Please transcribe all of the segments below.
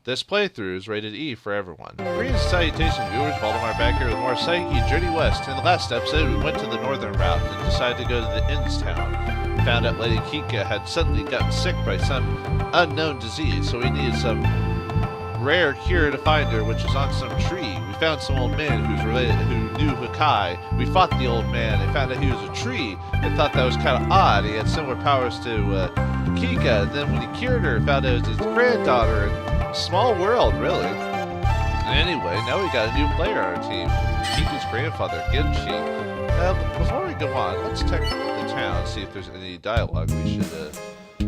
This playthrough is rated E for everyone. Greetings and salutations, viewers. Vauldemare back here with more Saiyuki Journey West. In the last episode, we went to the northern route and decided to go to the Inn's town. We found out Lady Kika had suddenly gotten sick by some unknown disease, so we needed some rare cure to find her, which was on some tree. We found some old man who knew Hakai. We fought the old man and found out he was a tree and thought that was kind of odd. He had similar powers to Kika. Then when he cured her, found out it was his granddaughter. Small world, really. Anyway, now we got a new player on our team, Kika's grandfather, Genshi. Before we go on, let's check the town, see if there's any dialogue we should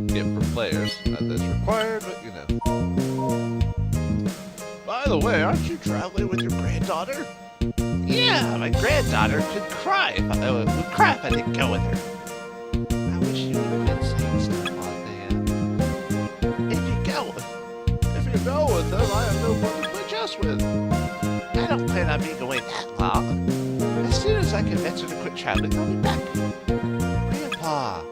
get for players. Not that's required, but you know. By the way, aren't you traveling with your granddaughter? Yeah, my granddaughter could cry if I didn't go with her. I wish you would have been saying stuff on that. If you go with them, I have no one to play chess with. I don't plan on being away that long. As soon as I convince her to quit traveling, I'll be back. Grandpa,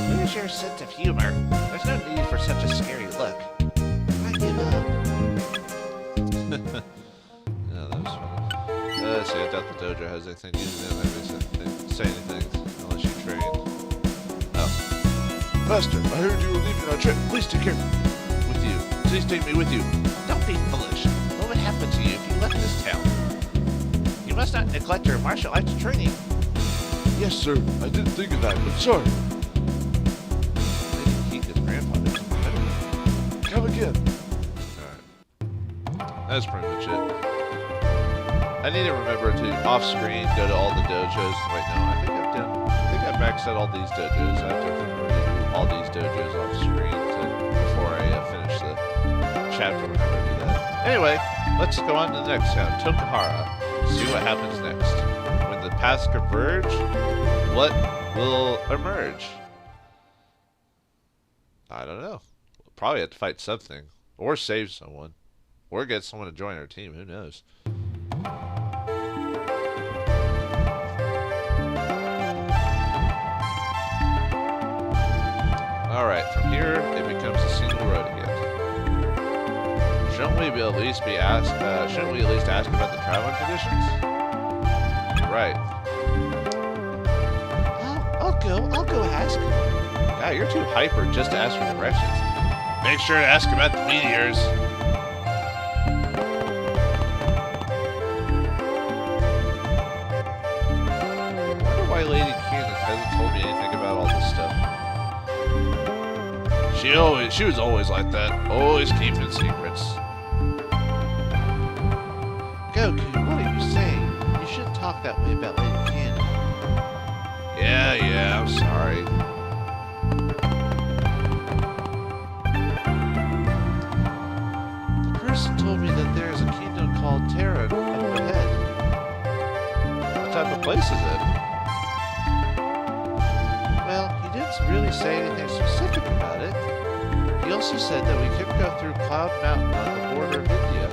where's your sense of humor? There's no need for such a scary look. I give up. Yeah, that was funny. Let's see, I doubt the dojo has anything to do with them. They say anything unless you train. Oh. Master, I heard you were leaving on a trip. Please take care. Please take me with you. Don't be foolish. What would happen to you if you left this town? You must not neglect your martial arts training. Yes, sir. I didn't think of that, but sorry. Lady Kika's grandfather's incredible. Come again. Alright. That's pretty much it. I need to remember to off-screen go to all the dojos. Wait, no, I think I've maxed out all these dojos. I have to remember to do all these dojos off-screen before I finish the chapter whenever I do that. Anyway, let's go on to the next town, Tokahara. See what happens next. When the paths converge, what will emerge? I don't know. We'll probably have to fight something. Or save someone. Or get someone to join our team. Who knows? Alright, from here, it becomes a single road again. Shouldn't we at least ask about the traveling conditions? Right. I'll go ask. God, you're too hyper just to ask for directions. Make sure to ask about the meteors. I wonder why Lady Candace hasn't told me anything about all this stuff. She was always like that. Always keeping secrets. Goku, what are you saying? You shouldn't talk that way about Lady Cannon. Yeah, I'm sorry. The person told me that there is a kingdom called Terra up ahead. What type of place is it? Well, he didn't really say anything specific about it. He also said that we could go through Cloud Mountain on the border of India.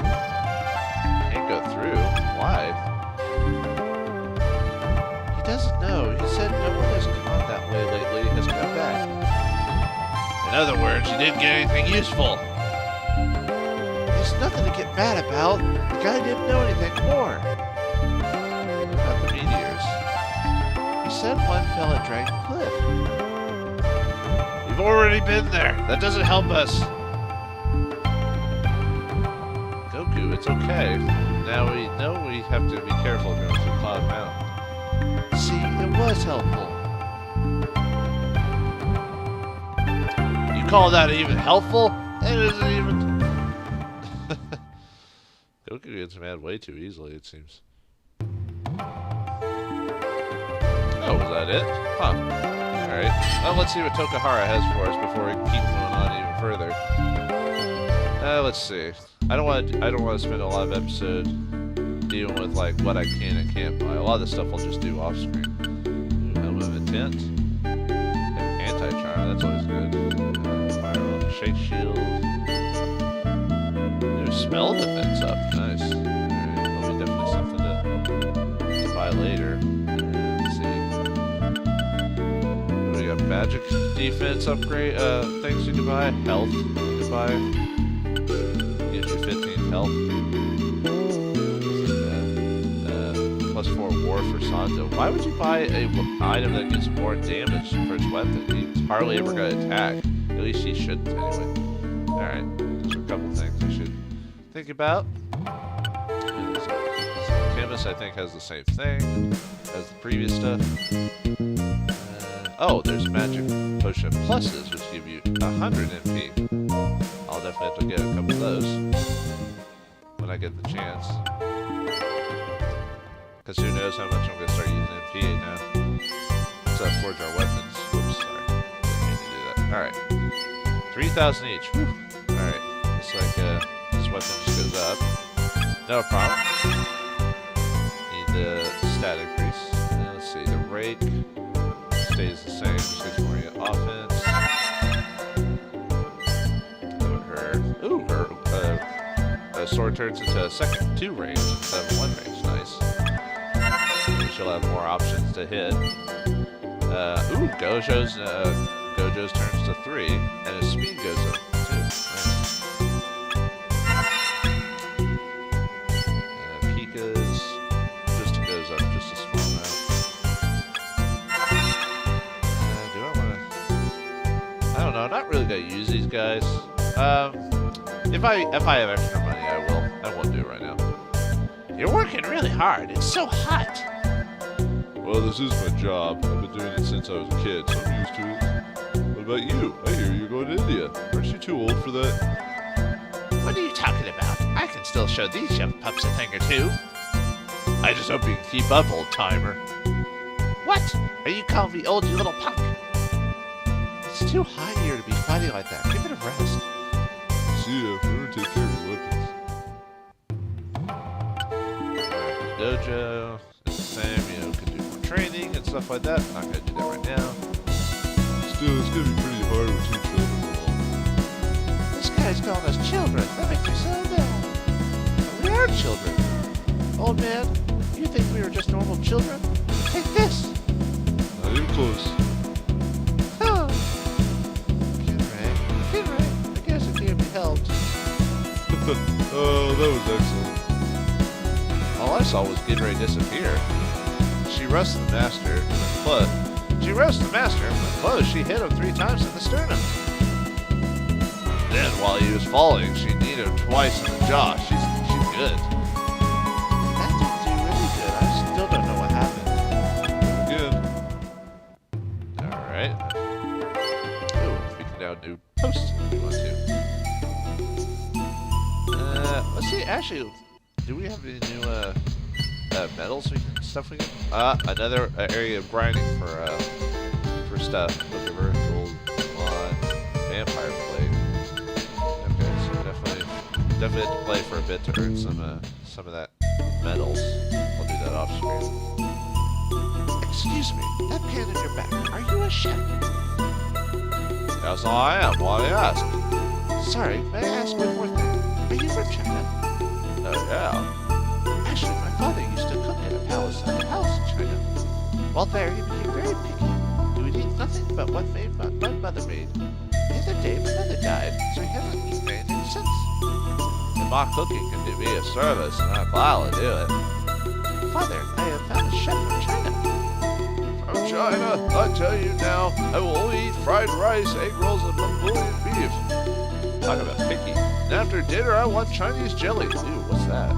Can't go through. Why? He doesn't know. He said no one has gone that way lately has come back. In other words, you didn't get anything useful. There's nothing to get mad about. The guy didn't know anything more. What about the meteors? He said one fell at Dragon Cliff. We've already been there. That doesn't help us. Goku, it's okay. Now we know we have to be careful going through Cloud Mountain. See, it was helpful. You call that even helpful? It isn't even... Goku gets mad way too easily, it seems. Oh, was that it? Huh. Alright, well, let's see what Tokahara has for us before we keep going on even further. Let's see. I don't want to spend a lot of episodes dealing with like what I can and can't buy. A lot of this stuff I'll just do off screen. Ooh, Helmet of Intent. Anti-charm, that's always good. Fire Shake Shield. New spell defense up. Nice. Alright, that'll be definitely something to buy later. Magic defense upgrade, things you can buy, health you can buy. Sanzo. Why would you buy a item that gives more damage for its weapon? He's hardly ever going to attack. At least he shouldn't anyway. Alright, those are a couple things I should think about. Canvas, I think, has the same thing as the previous stuff. Oh, there's magic potion pluses, which give you 100 MP. I'll definitely have to get a couple of those when I get the chance. Because who knows how much I'm going to start using MP now. So I forge our weapons. Whoops, sorry. Didn't mean to do that. Alright. 3,000 each. Whew. Alright. Looks like this weapon just goes up. No problem. Need the stat increase. And let's see, the rake stays the same, just gets more offense. Her sword turns into a second 2 range instead of 1 range. Nice. She'll have more options to hit. Gojo's turns to 3, and his speed goes up too. Nice. Pika's just goes up just a small amount. Do I want to? I don't know. I'm not really gonna use these guys. If I have extra money, I will. I won't do it right now. You're working really hard. It's so hot. Well, this is my job. I've been doing it since I was a kid, so I'm used to it. What about you? I hear you're going to India. Aren't you too old for that? What are you talking about? I can still show these young pups a thing or two. I just hope you can keep up, old-timer. What? Are you calling me old, you little punk? It's too hot here to be fighting like that. Give it a rest. See ya. Remember to take care of your weapons. Dojo. It's the same, you know, can do more training and stuff like that. Not gonna do that right now. Still, it's gonna be pretty hard with 2 children along. This guy's calling us children. That makes me so mad. We are children. Old man, you think we were just normal children? Take this. Not even close. Oh. Kinray. I guess it can't be helped. Oh, that was excellent. All I saw was Ginray disappear. She rushed the master and when close, she hit him 3 times in the sternum. Then, while he was falling, she kneed him twice in the jaw. She's good. That didn't do really good. I still don't know what happened. Good. Alright. Ooh, we can now do posts if we want to. Let's see, actually, do we have any new medals stuff we can? Another area of grinding for stuff. Look at gold, wand, vampire plate. Okay, so definitely have to play for a bit to earn some of that medals. I'll do that off screen. Excuse me, that pan in your back. Are you a chef? Yes, I am. Why do you ask? Sorry, may I ask one more thing? Are you from China? Yeah. Actually, my father used to cook in a palace in China. While there, he became very picky. He would eat nothing but what my mother made. The other day, my mother died, so he hasn't eaten anything since. If my cooking can do me a service, and I'm glad to do it. Father, I have found a chef from China. From China? I tell you now, I will only eat fried rice, egg rolls, and Mongolian beef. Talk about picky. And after dinner, I want Chinese jelly. Ew, what's that?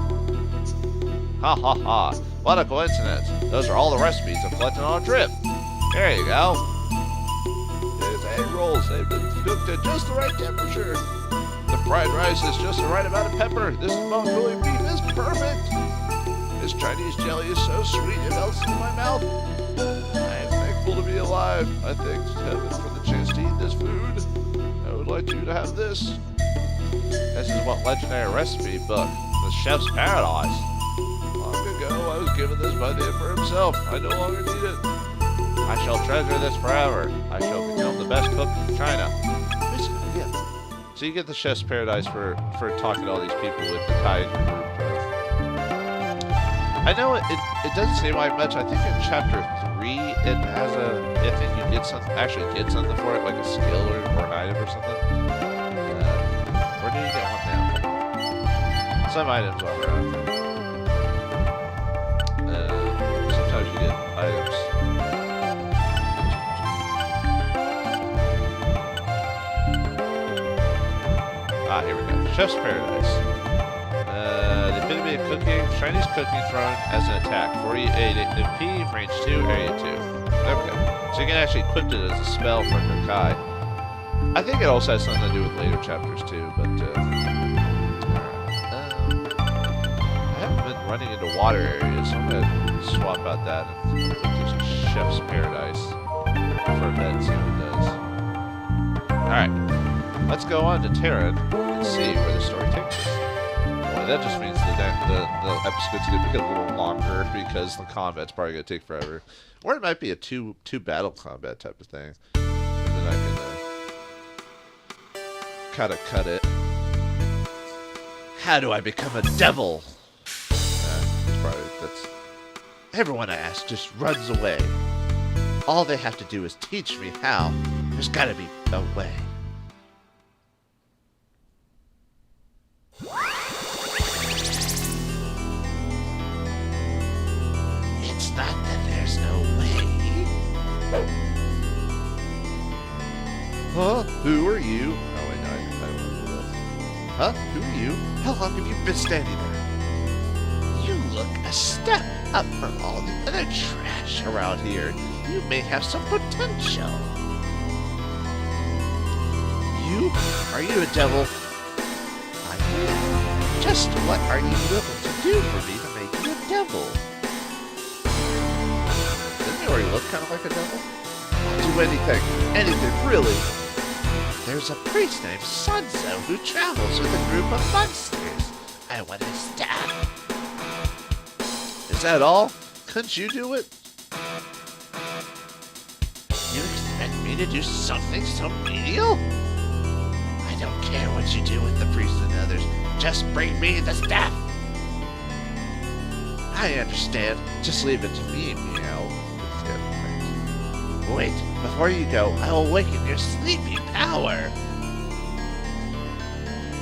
Ha ha ha. What a coincidence. Those are all the recipes I'm collecting on a trip. There you go. There's egg rolls. They've been cooked at just the right temperature. The fried rice is just the right amount of pepper. This Mongolian beef is perfect. This Chinese jelly is so sweet it melts in my mouth. I am thankful to be alive. I thank heaven for the chance to eat this food. I would like you to have this. This is what legendary recipe book, The Chef's Paradise. Long ago, I was given this by the Emperor himself. I no longer need it. I shall treasure this forever. I shall become the best cook in China. Yeah. So you get the Chef's Paradise for talking to all these people with the Kaiju group. I know it doesn't seem like much. I think in chapter 3 it has I think you get something for it, like a skill or an item or something. Where do you get one now? Some items are around. Sometimes you get Ah, here we go. Chef's Paradise. The epitome of cooking. Chinese cooking thrown as an attack. 48 MP, range 2, area 2. Okay. So you can actually equip it as a spell for Koei. I think it also has something to do with later chapters too, but I haven't been running into water areas, so I'm going to swap out that and put this Chef's Paradise for a bit and see what it does. Alright, let's go on to Terran and see where the story takes us. Well, that just means the episode's going to be a little longer because the combat's probably going to take forever. Or it might be a two battle combat type of thing. And then I can kind of cut it. How do I become a devil? That's everyone I ask just runs away. All they have to do is teach me how. There's gotta be a way. It's not that there's no way. Huh? Who are you? Oh wait, no, I don't know this. Huh? Who are you? How long have you been standing there? You look a step up from all the other trash around here. You may have some potential. You? Are you a devil? I am. Just what are you willing to do for me to make you a devil? Didn't he already look kind of like a devil? I'll do anything. Anything, really. There's a priest named Sanzo who travels with a group of monsters. I want his staff. Is that all? Couldn't you do it? You expect me to do something so menial? I don't care what you do with the priest and others. Just bring me the staff. I understand. Just leave it to me, meow. Wait, before you go, I will awaken your sleepy power.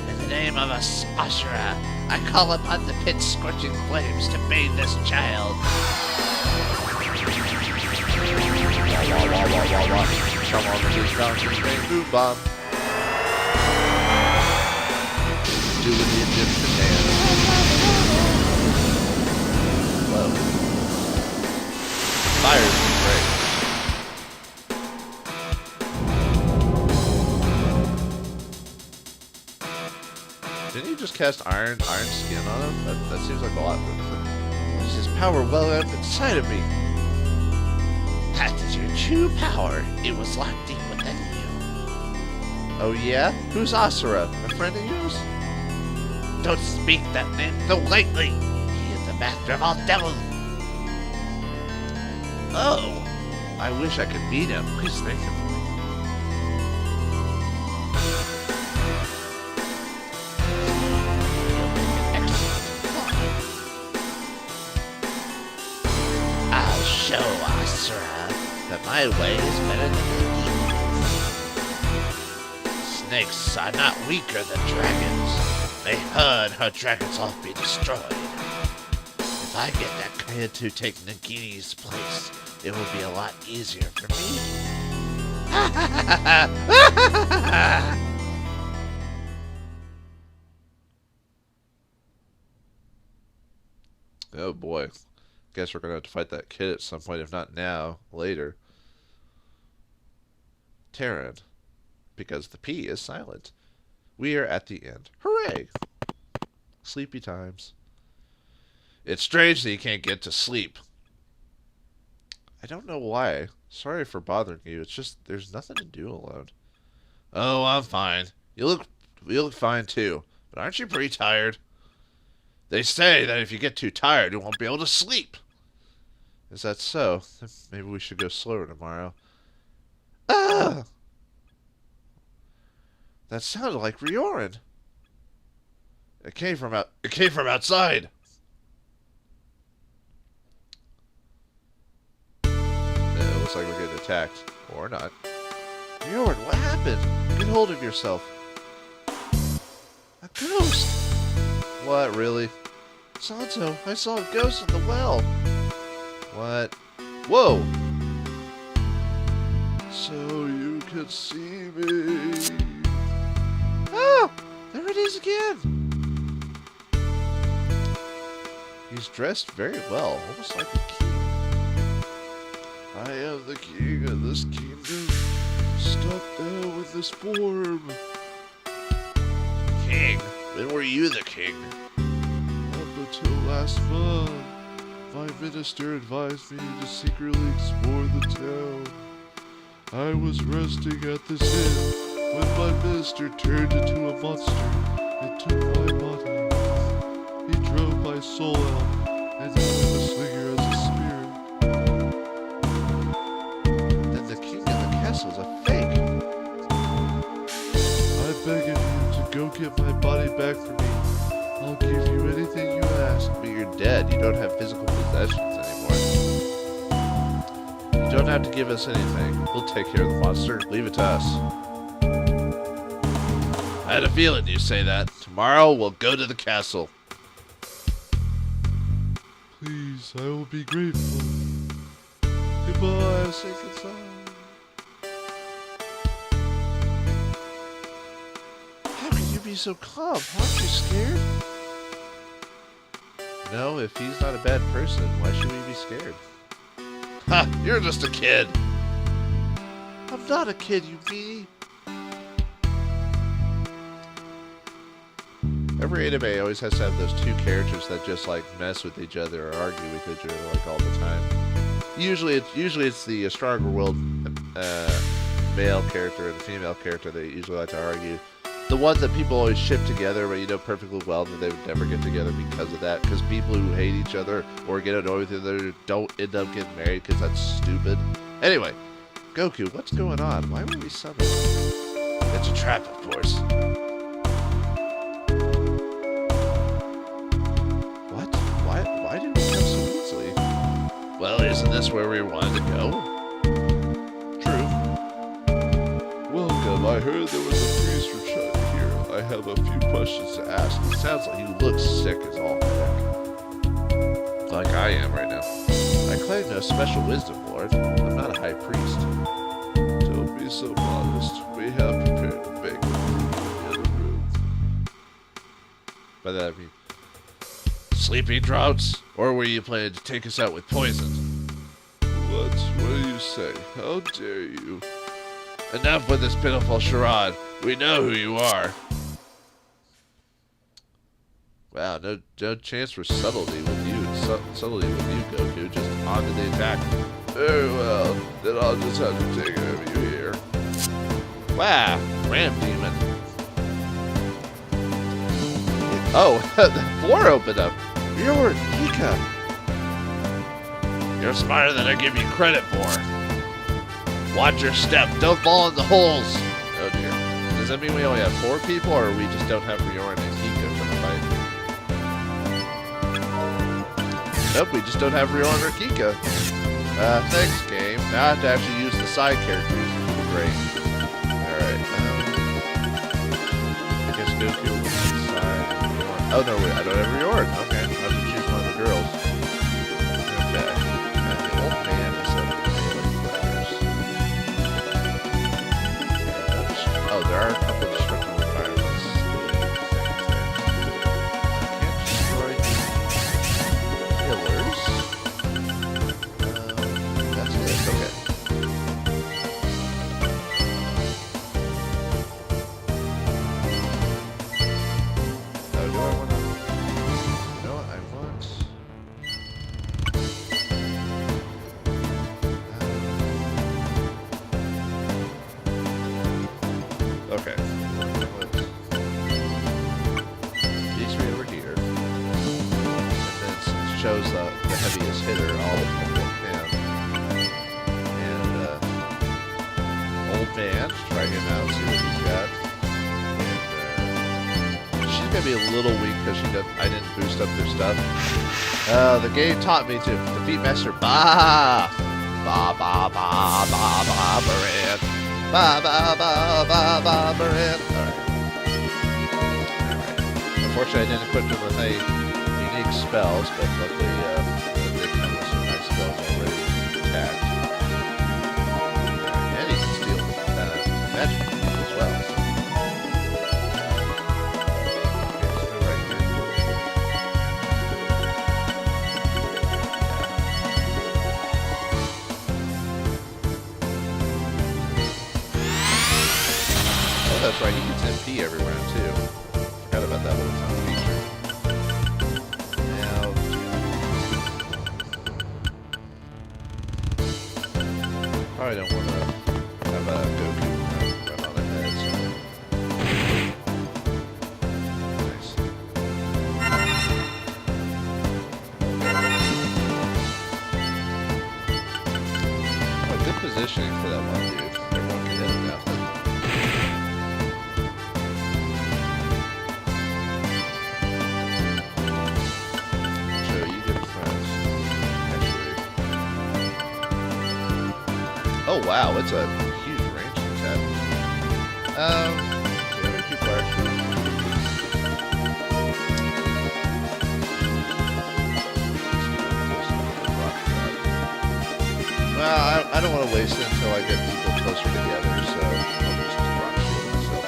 In the name of Ashura, I call upon the pit's scorching flames to bathe this child. Boom bomb. Doing the Egyptian dance. Whoa. Fire's great. Didn't you just cast iron skin on him? That seems like a lot. There's his power well up inside of me. That is your true power. It was locked deep within you. Oh yeah? Who's Asura? A friend of yours? Don't speak that name so lightly. He is the master of all devils. Oh, I wish I could beat him. Please thank him. Show Asura that my way is better than the demons. Snakes are not weaker than dragons. They heard her dragons all be destroyed. If I get that kid to take Nagini's place, it will be a lot easier for me. Oh boy. Guess we're gonna have to fight that kid at some point, if not now, later. Terran, because the P is silent. We are at the end. Hooray! Sleepy times. It's strange that you can't get to sleep. I don't know why. Sorry for bothering you. It's just there's nothing to do alone. Oh, I'm fine. You look fine too. But aren't you pretty tired? They say that if you get too tired, you won't be able to sleep. Is that so? Maybe we should go slower tomorrow. Ah! That sounded like Rioran. It came from outside. It looks like we're getting attacked. Or not. Rioran, what happened? Get hold of yourself. A ghost! What, really? Sanzo, I saw a ghost in the well. What? Whoa! So you could see me. Ah! There these again? He's dressed very well, almost like a king. I am the king of this kingdom. Stuck down with this form. King? When were you the king? Up until last month. My minister advised me to secretly explore the town. I was resting at this inn when my minister turned into a monster and took my body. He drove my soul out, and I am a slinger as a spirit. Then the king of the castle is a fake. I beg of you to go get my body back for me. I'll give you anything you ask. But you're dead. You don't have physical possessions anymore. You don't have to give us anything. We'll take care of the monster. Leave it to us. I had a feeling you'd say that. Tomorrow, we'll go to the castle. Please, I will be grateful. Goodbye, safe and sound. How can you be so calm? Aren't you scared? No, if he's not a bad person, why should we be scared? Ha! You're just a kid! I'm not a kid, you meanie! Every anime always has to have those two characters that just like mess with each other or argue with each other like all the time. Usually it's the stronger willed male character and the female character that usually like to argue. The ones that people always ship together, but you know perfectly well that they would never get together because of that. Because people who hate each other or get annoyed with each other don't end up getting married because that's stupid. Anyway, Goku, what's going on? Why were we summoned? It's a trap, of course. What? Why did we come so easily? Well, isn't this where we wanted to go? True. Welcome. I heard there was a priest for Chud. I have a few questions to ask. He sounds like he looks sick as all heck. Like I am right now. I claim no special wisdom, Lord. I'm not a high priest. Don't be so modest. We have prepared a banquet in the other room. By that I mean sleeping draughts? Or were you planning to take us out with poison? What? What do you say? How dare you? Enough with this pitiful charade. We know who you are. Wow, no chance for subtlety with you. Subtlety with you, Goku. Just on to the attack. Very well. Then I'll just have to take care of you here. Wow, Ram Demon. Oh, the floor opened up. You're Ika. You're smarter than I give you credit for. Watch your step. Don't fall in the holes. Oh dear. Does that mean we only have 4 people, or we just don't have Rioran and Kika for the fight? Nope, we just don't have Rioran or Kika. Thanks, game. Now I have to actually use the side characters. Great. Alright, I guess Goku will be side Rioran. Oh no, wait, I don't have Rioran. Okay, I have to choose one of the girls. Okay. And the old man is up there. Oh, there are a couple of destructive environments. I can't destroy pillars. That's it. Okay. Oh, do I want to? You know what? I want. Okay. These 3 over here. And then it shows the heaviest hitter, all of them down. And old man, try him out, see what he's got. And she's gonna be a little weak because I didn't boost up their stuff. The game taught me to defeat Master Ba Ba Ba Ba Ba Ba Baran. Ba ba ba ba ba Baran. Alright. Unfortunately I didn't equip him with any unique spells, but luckily they come with some nice spells already attacked. And he can steal magic as well. probably don't want to have a Goku run on ahead, so. Nice. Oh, good positioning for that one dude. Everyone can hit him now. Oh wow, it's a huge range attack. Yeah, people are actually. Well, I don't want to waste it until I get people closer together, so I'll just rock shield myself.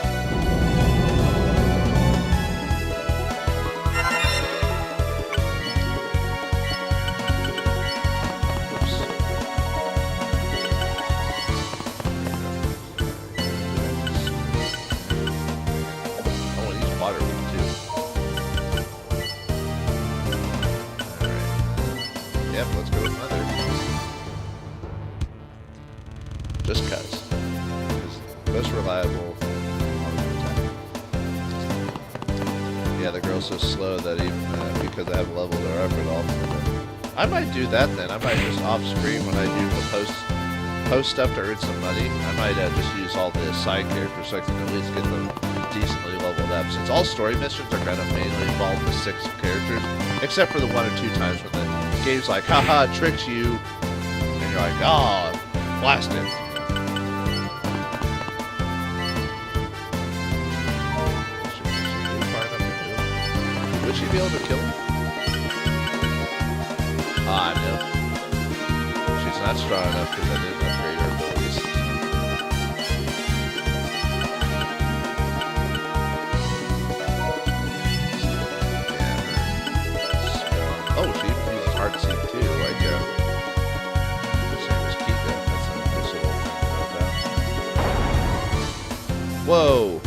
Yep, let's go with another. Just cuz. Most reliable. Yeah, the girl's so slow that even because I have leveled her up at all. I might do that then. I might just off screen when I do the post stuff to earn some money. I might just use all the side characters so I can at least get them decently leveled up. Since all story missions are kind of mainly involved with 6 characters, except for the 1 or 2 times when the game's like, haha, tricked you, and you're like, oh, blast it. Would she be able to kill him? Ah, no. She's not strong enough because I didn't upgrade her abilities. Yeah. Oh, she even uses hard seed too, like same as Kika. That's an official thing to know about. Whoa!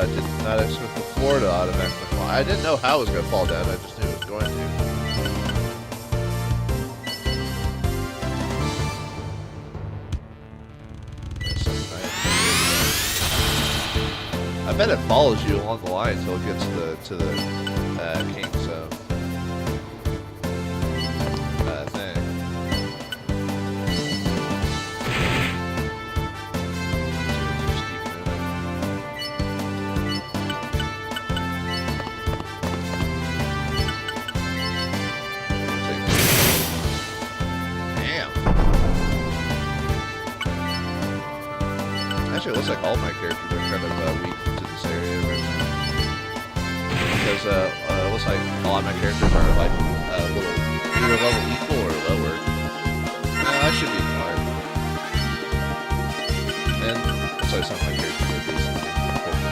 Did not expect the floor to automatically fall. I didn't know how it was going to fall down, I just knew it was going to. I bet it follows you along the line until it gets to the king, so thing. Just keep moving. Damn. Actually, it looks like all my characters are kind of weak to this area right now. Because it looks like a lot of my characters are like little either level equal or lower. I should be fine. And looks like some of my characters are decently equipped.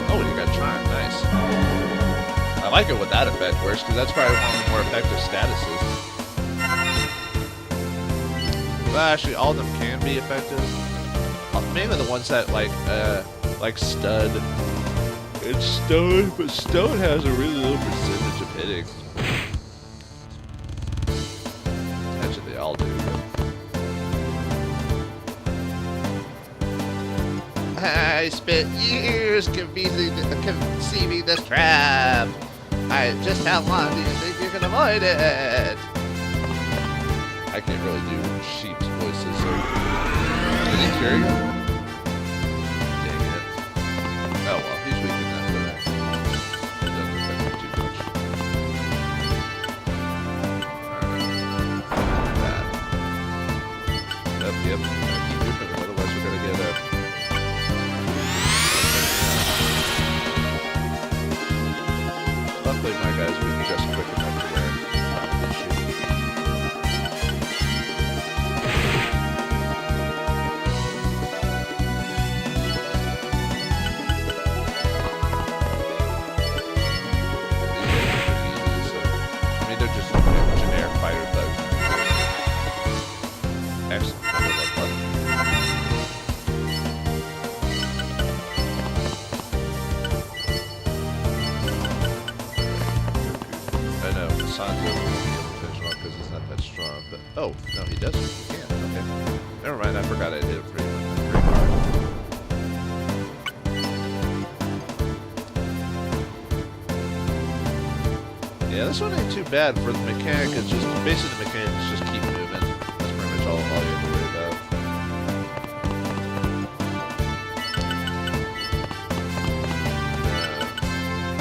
Oh, and you got Charm, nice. I like it when that effect works, because that's probably one of the more effective statuses. Well, actually, all of them can be effective. Mainly the ones that, like Stud. It's Stone, but Stone has a really low percentage of hitting. Actually, they all do. I spent years conceiving this trap. Just how long do you think you can avoid it? I can't really do sheep's voices, so... Did he carry him? Dang it. Oh well, he's weak enough for that. It doesn't affect him too much. Alright. That. Yep. Gotta keep moving, otherwise we're gonna get a... Luckily my guys will be just quick enough to where it's not an issue. They're just generic fighter thugs. Excellent. Oh, no, he doesn't. He can't. Okay. Never mind, I forgot I did it pretty hard. Yeah, this one ain't too bad for the mechanic. It's just, basically the mechanic is just keep moving. That's pretty much all you have to worry about.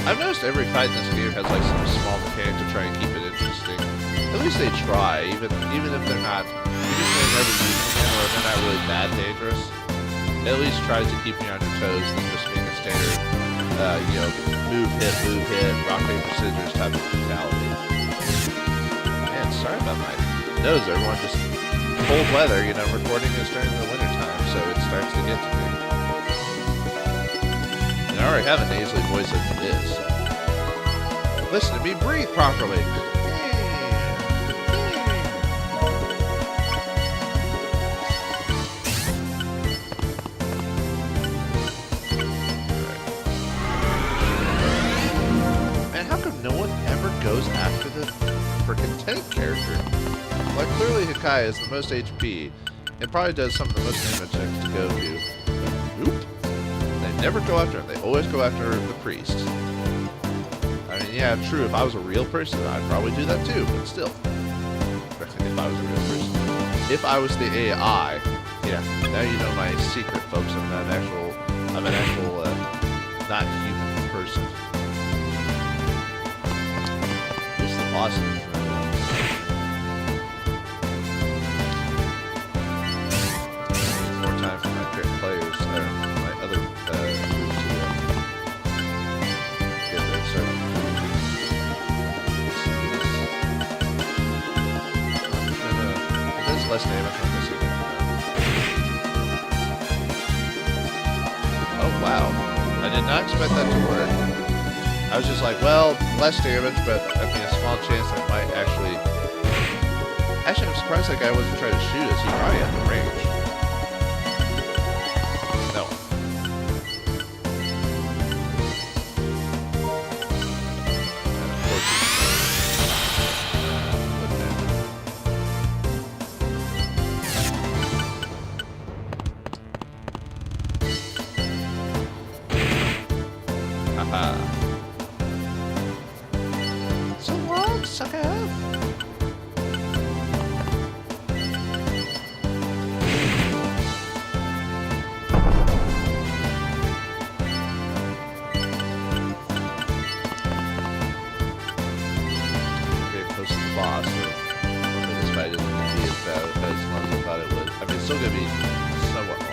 I've noticed every fight in this game has like some small mechanic to try and keep it interesting. At least they try, even if they're not, even if they're never using them or if they're not really that dangerous. It at least tries to keep you on your toes than just being a standard, you know, move, hit, rock, paper, scissors type of mentality. Man, sorry about my nose, everyone. Just cold weather, you know, recording is during the winter time, so it starts to get to me. I already have a nasally voice as it is. Listen to me breathe properly. Man, how come no one ever goes after the frickin' tank character? Like, clearly Hakai is the most HP, and probably does some of the most damage next to Goku. Nope. Never go after him. They always go after the priest. I mean, yeah, true. If I was a real person, I'd probably do that too. But still, if I was a real person, if I was the AI, yeah. Now you know my secret, folks. I'm an actual, not human person. Who's the boss of the more time for my players there. Less damage on this again. Oh wow. I did not expect that to work. I was just like, well, less damage, but I mean a small chance I might actually... Actually, I'm surprised that guy wasn't trying to shoot us. He probably had the range. No. So long, sucker! Very close to the boss, so hopefully this fight isn't going to be as bad as long as I thought it would. I mean, it's still going to be somewhat long.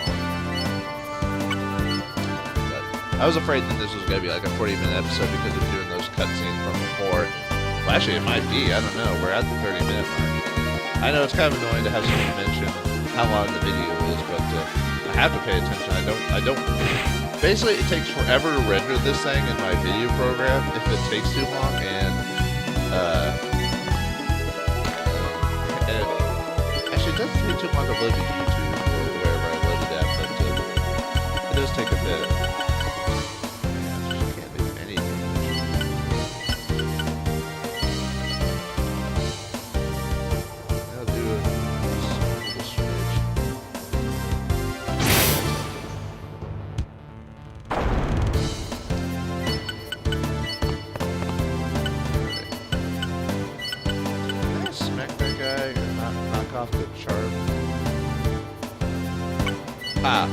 I was afraid that this was going to be like a 40-minute episode because of doing those cutscenes from before. Well, actually, it might be. I don't know. We're at the 30-minute mark. I know it's kind of annoying to have someone mention how long the video is, but I have to pay attention. I don't... Basically, it takes forever to render this thing in my video program if it takes too long, and actually, it doesn't take too long to load to YouTube or wherever I loaded at, but it does take a bit. Off the chart. Ah.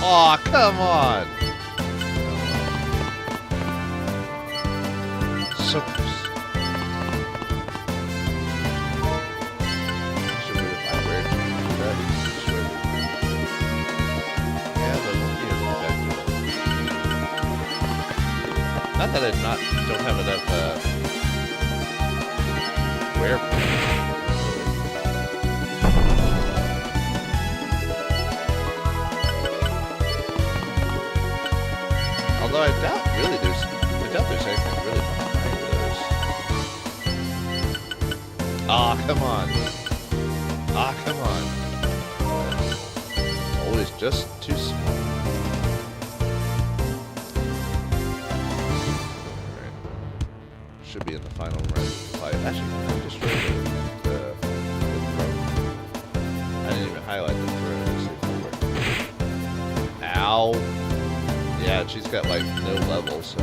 Aw, come on! So close. Not that I don't have enough wear points. Although I doubt there's anything really behind those. Ah, come on. Ah, come on. just too small. Alright. Should be in the final fight. Actually, I destroyed the throne. I didn't even highlight the throne. Let's see if it'll work. Ow! Yeah, she's got like no level, so.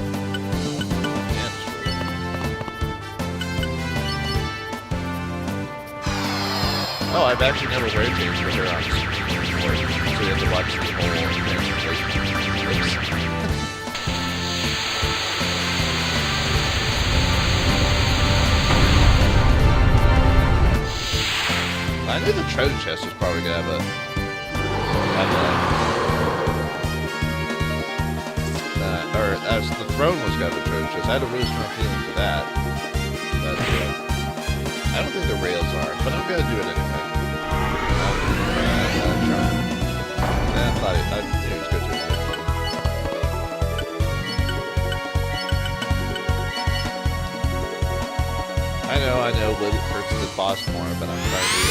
Oh, I've actually never wear change for her on screen before, so you have to watch the whole transformation. I knew the treasure chest was probably gonna have the throne was gonna have a treasure chest. I had a really strong feeling for that, but I don't think the rails are, but I'm gonna do it anyway. I thought it was good to it. I know, it hurts the boss more, but I'm trying to,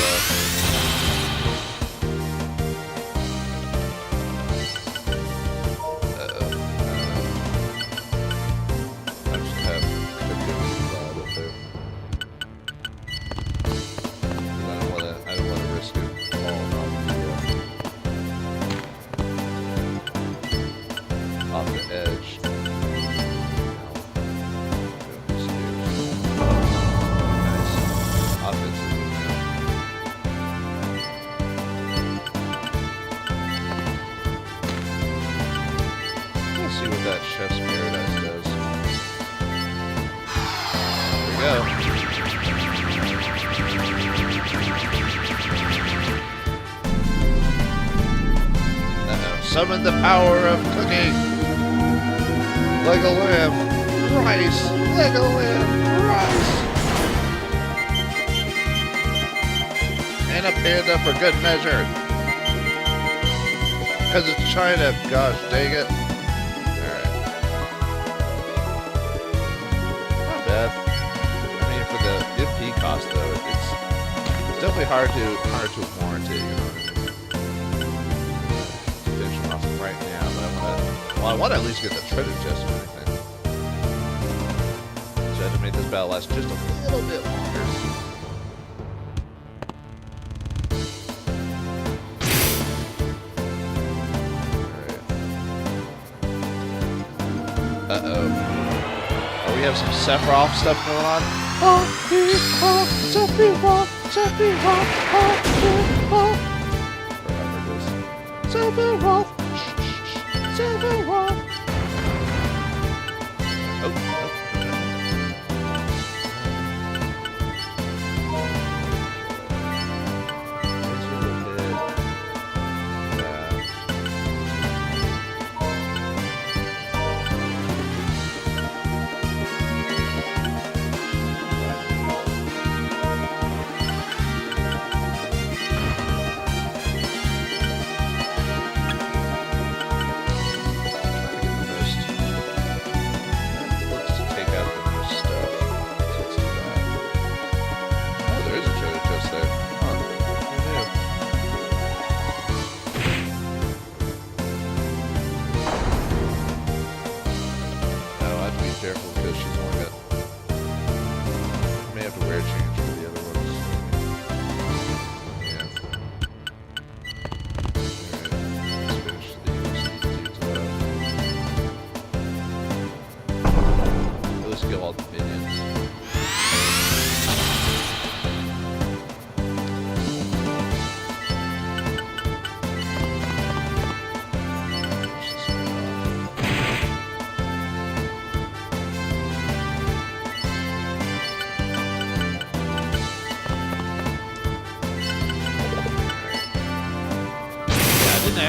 I just have up there. I don't want to risk it falling off the edge. Nice. Offensive. Let's see what that Chef's Paradise does. There we go. Summon the power of cooking. Like a lamb, rice. Like a lamb, rice. And a panda for good measure. Because it's China, gosh dang it. Alright. Not bad. I mean, for the MP cost though, it's definitely hard to warrant it, you know what I mean? Right now, but I want to at least get the treasure chest or anything. So I had to make this battle last just a little bit longer. Alright. Uh-oh. Oh, we have some Sephiroth stuff going on? Sephiroth! Sephiroth! Oh,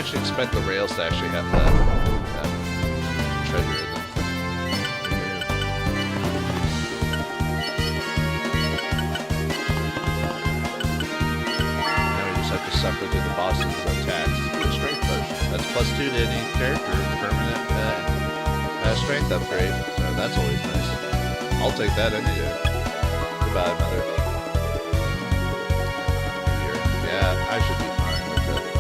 actually expect the rails to actually have that treasure in them. Now we just have to suffer through the boss's attacks with a strength potion. That's +2 to any character permanent strength upgrade, so that's always nice. I'll take that any day. Goodbye, mother. Yeah, I should be fine with it.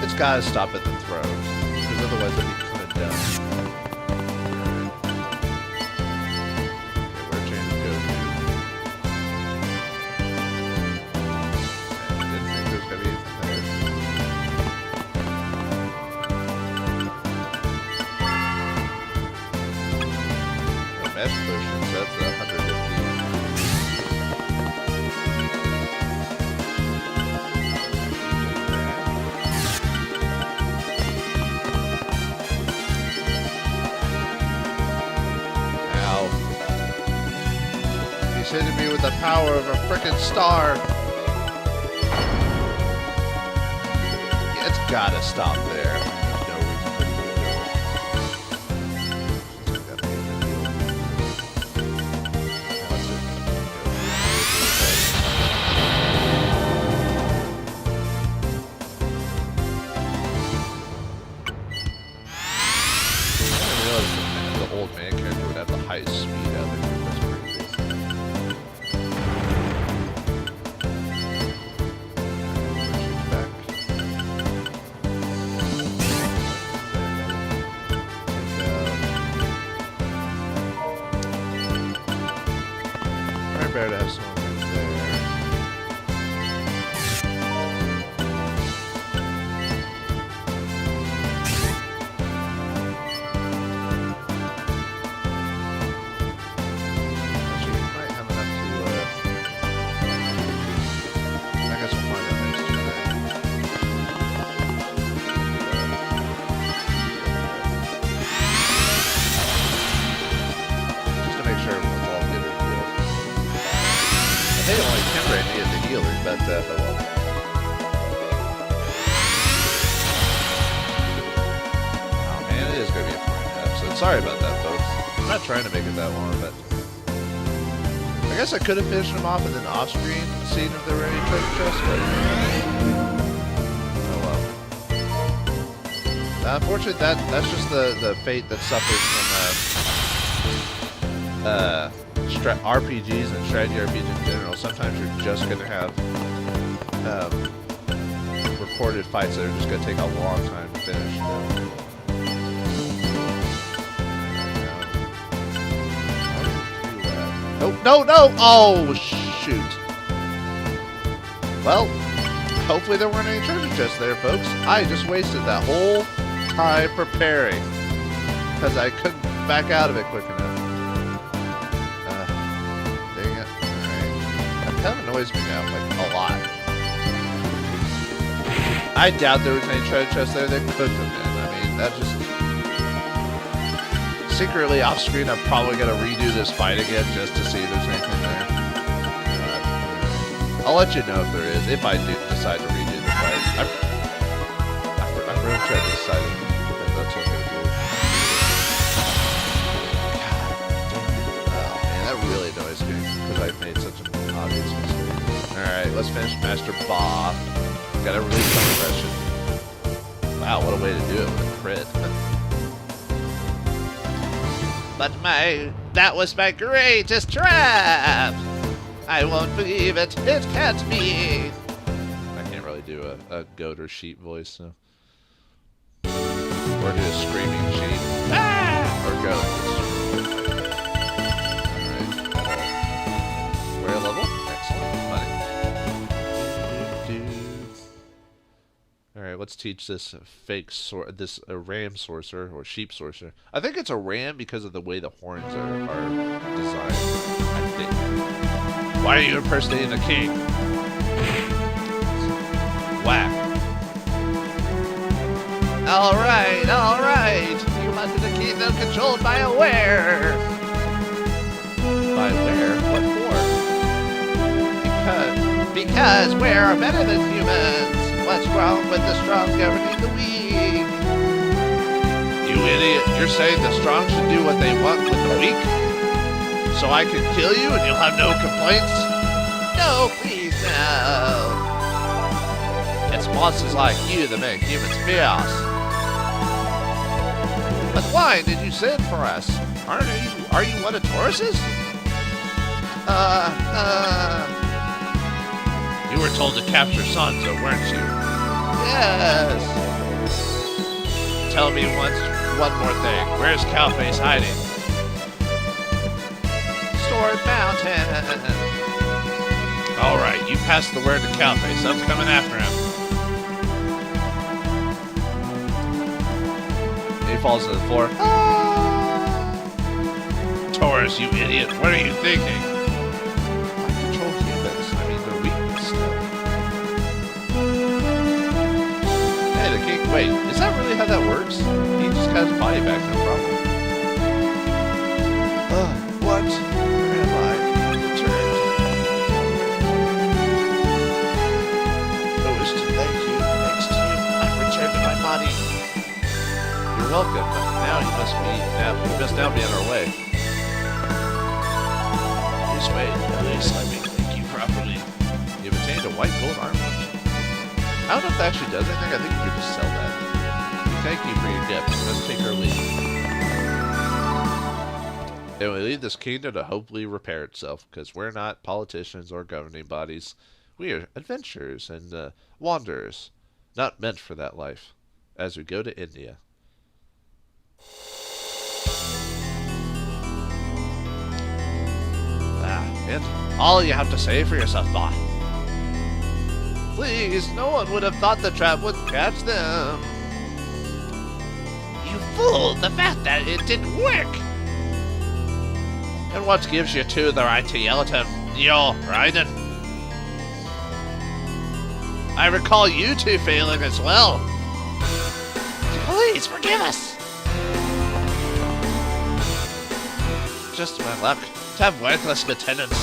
It's gotta stop at the throne, because otherwise I'd be kind of done. Okay, where chain to go to? I didn't think there was gonna be anything there. Mesh potions, that's 150. Ow. He's hitting me with the power of a frickin' star. It's gotta stop there. There's no reason for it to go. The old man character would have the highest speed of it. That's crazy. Back. Probably better to have someone right there. But, oh well. Oh man, it is going to be a 40-minute episode. Sorry about that, folks. I'm not trying to make it that long, but I guess I could have finished them off and then off-screen, seen if they were any treasure chests, but oh well. Unfortunately, that's just the fate that suffers from RPGs and strategy RPGs in general. Sometimes you're just going to have recorded fights that are just going to take a long time to finish. No! Oh, shoot. Well, hopefully there weren't any treasure chests there, folks. I just wasted that whole time preparing because I couldn't back out of it quick enough. Dang it. Alright. That kind of annoys me now, like, a lot. I doubt there was any treasure chests there. There couldn't have been. I mean, that just... Secretly, off-screen, I'm probably going to redo this fight again just to see if there's anything there. I'll let you know if there is, if I do decide to redo the fight. I'm really trying to decide if that's what I'm going to do. God, oh man, that really annoys me, because I've made such an obvious mistake. Alright, let's finish Master Ba. Gotta release some aggression. Wow, what a way to do it with a crit. But that was my greatest trap! I won't believe it, it can't be! I can't really do a goat or sheep voice, so. Or do a screaming sheep. Ah! Or goat. Alright, we're a level? Excellent. Money. Alright, let's teach this fake ram sorcerer, or sheep sorcerer. I think it's a ram because of the way the horns are designed, I think. Why are you impersonating the king? Whack. Alright. You must be the kingdom controlled by a were. By where? What for? Because we're better than humans. What's wrong with the strong governing the weak? You idiot. You're saying the strong should do what they want with the weak? So I can kill you and you'll have no complaints? No, please, no. It's monsters like you that make humans fierce. But why did you send for us? Are you one of Taurus's? You were told to capture Sanzo, weren't you? Yes. tell me one more thing. Where's Cowface hiding? Sword Mountain. Alright, you passed the word to Cowface. I'm coming after him. He falls to the floor. Taurus, you idiot. What are you thinking? I control humans. I mean, they're weak still. Hey, the king. Wait, is that really how that works? He just got his body back, no problem. What? Where am I? I've returned. I wish to thank you. Thanks to you, I've returned to my body. You're welcome, but now you must now be on our way. This way, at least let me thank you properly. You've obtained a white gold armor. I don't know if that actually does anything. I think you could just sell that. Thank you for your gift. Let's take our leave. And we leave this kingdom to hopefully repair itself, because we're not politicians or governing bodies. We are adventurers and wanderers, not meant for that life, as we go to India. And all you have to say for yourself, Bah. Please, no one would have thought the trap would catch them. You fool! The fact that it didn't work! And what gives you two the right to yell at him? Yo, Raiden. I recall you two failing as well. Please, forgive us! Just my luck to have worthless lieutenants.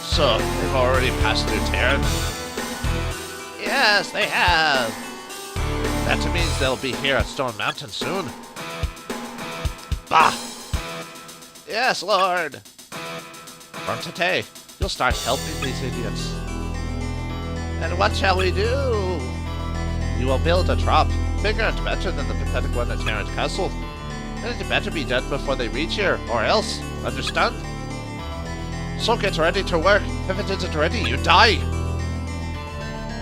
So, they've already passed through Terran? Yes, they have. That means they'll be here at Stone Mountain soon. Bah! Yes, Lord! From today, you'll start helping these idiots. And what shall we do? You will build a trap, bigger and better than the pathetic one at Terran's Castle. And it better be done before they reach here, or else. Understand? So get ready to work. If it isn't ready, you die.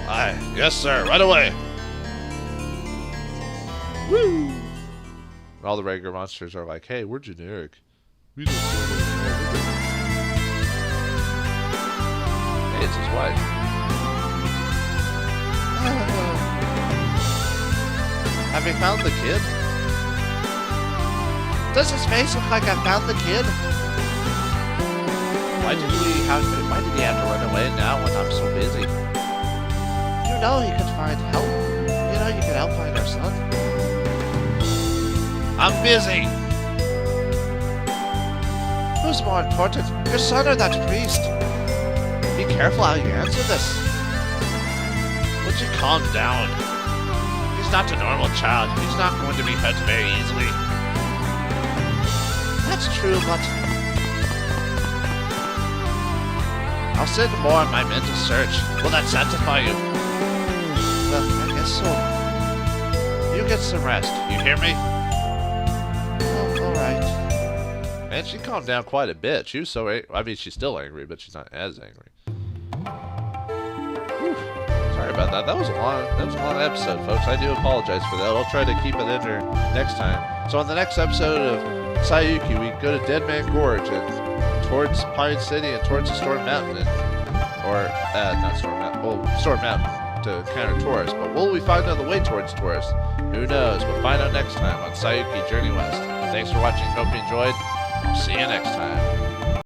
Aye, yes, sir. Right away. Woo! And all the regular monsters are like, hey, we're generic. We don't know that. Hey, it's his wife. Have you found the kid? Does his face look like I found the kid? Why did he have to run away now when I'm so busy? You know he could find help. You know you could help find our son. I'm busy. Who's more important, your son or that priest? Be careful how you answer this. Would you calm down? He's not a normal child. He's not going to be hurt very easily. That's true, but I'll send more of my men to search. Will that satisfy you? Well, I guess so. You get some rest. You hear me? Oh, alright. Man, she calmed down quite a bit. She was so angry. I mean, she's still angry, but she's not as angry. Whew. Sorry about that. That was a long episode, folks. I do apologize for that. I'll try to keep it in there next time. So on the next episode of Saiyuki, we go to Dead Man Gorge and towards Pine City and towards the Storm Mountain, not Storm Mountain, well, Storm Mountain to encounter Taurus. But will we find out the way towards Taurus? Who knows? We'll find out next time on Saiyuki Journey West. Thanks for watching. Hope you enjoyed. See you next time.